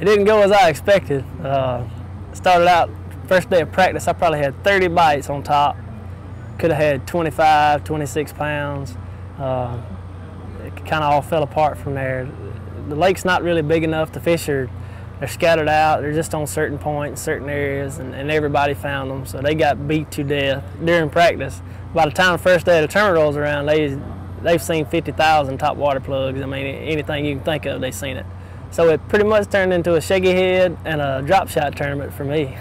It didn't go as I expected. Started out, first day of practice, I probably had 30 bites on top. Could have had 25, 26 pounds. It kind of all fell apart from there. The lake's not really big enough. The fish they're scattered out. They're just on certain points, certain areas, and everybody found them. So they got beat to death during practice. By the time the first day of the tournament rolls around, they've seen 50,000 top water plugs. I mean, anything you can think of, they've seen it. So it pretty much turned into a shaky head and a drop shot tournament for me.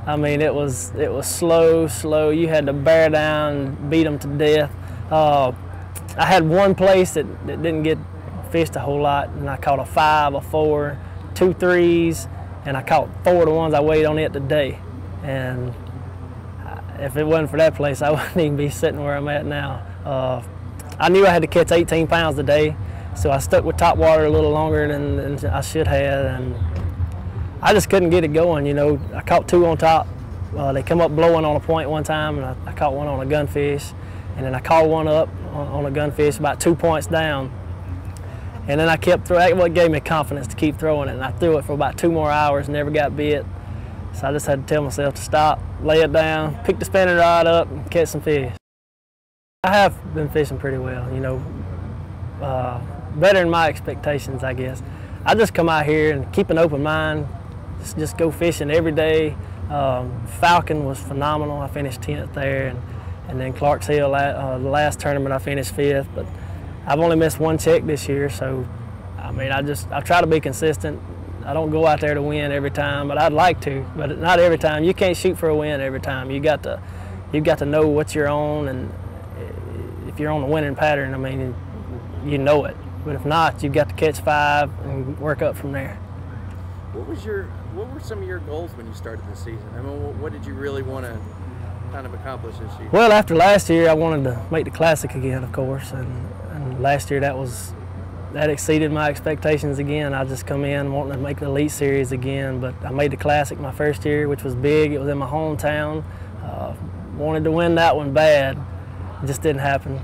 I mean, it was slow. You had to bear down and beat them to death. I had one place that didn't get fished a whole lot, and I caught a 5, a 4, 2 3s, and I caught 4 of the ones I weighed on it today. And if it wasn't for that place, I wouldn't even be sitting where I'm at now. I knew I had to catch 18 pounds today, so I stuck with top water a little longer than I should have, and I just couldn't get it going. You know, I caught 2 on top. They come up blowing on a point one time, and I caught one on a gunfish, and then I caught one up on a gunfish about 2 points down. And then I kept throwing. That's what gave me confidence to keep throwing it, and I threw it for about 2 more hours, never got bit. So I just had to tell myself to stop, lay it down, pick the spinning rod up, and catch some fish. I have been fishing pretty well, you know, better than my expectations, I guess. I just come out here and keep an open mind, just go fishing every day. Falcon was phenomenal. I finished 10th there, and then Clark's Hill, the last tournament I finished 5th. But I've only missed 1 check this year, so I mean, I try to be consistent. I don't go out there to win every time, but I'd like to, but not every time. You can't shoot for a win every time. You got to know what you're on, and if you're on the winning pattern, I mean, you know it. But if not, you've got to catch 5 and work up from there. What were some of your goals when you started this season? I mean, what did you really want to kind of accomplish this year? Well, after last year, I wanted to make the Classic again, of course, and last year that exceeded my expectations again. I just come in wanting to make the Elite Series again, but I made the Classic my first year, which was big. It was in my hometown. Wanted to win that one bad. It just didn't happen.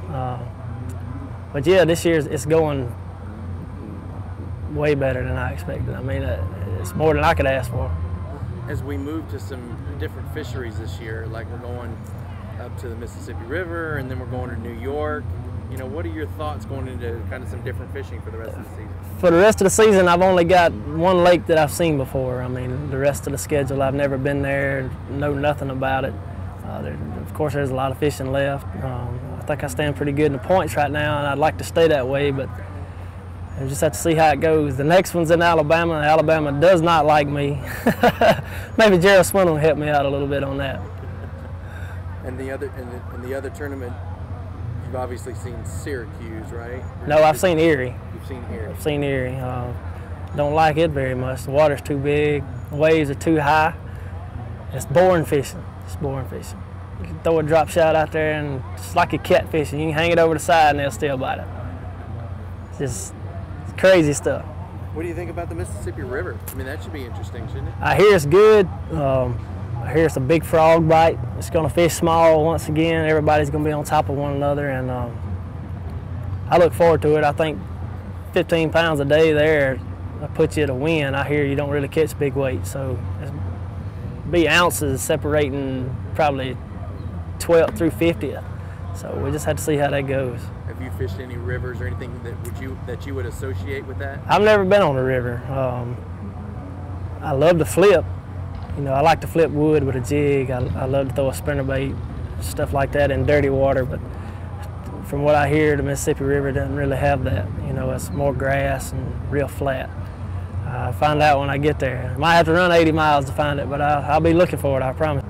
But yeah, this year it's going way better than I expected. I mean, it's more than I could ask for. As we move to some different fisheries this year, like we're going up to the Mississippi River and then we're going to New York, you know, what are your thoughts going into kind of some different fishing for the rest of the season? For the rest of the season, I've only got 1 lake that I've seen before. I mean, the rest of the schedule, I've never been there, know nothing about it. Of course, there's a lot of fishing left. I think I stand pretty good in the points right now, and I'd like to stay that way, but I just have to see how it goes. The next one's in Alabama. Alabama does not like me. Maybe Gerald Swindle will help me out a little bit on that. And the other tournament, you've obviously seen Syracuse, right? No, I've seen Erie. You've seen Erie. I've seen Erie. Don't like it very much. The water's too big. The waves are too high. It's boring fishing. It's boring fishing. You can throw a drop shot out there and it's like a catfishing. You can hang it over the side and they'll still bite it. It's crazy stuff. What do you think about the Mississippi River? I mean, that should be interesting, shouldn't it? I hear it's good. I hear it's a big frog bite. It's going to fish small once again. Everybody's going to be on top of one another, and I look forward to it. I think 15 pounds a day there will put you at a win. I hear you don't really catch big weight, so it'll be ounces separating probably 12th through 50th. So we just have to see how that goes. Have you fished any rivers or anything that you would associate with that? I've never been on a river. I love to flip. You know, I like to flip wood with a jig. I love to throw a spinnerbait, stuff like that in dirty water. But from what I hear, the Mississippi River doesn't really have that. You know, it's more grass and real flat. I'll find out when I get there. I might have to run 80 miles to find it, but I'll be looking for it, I promise.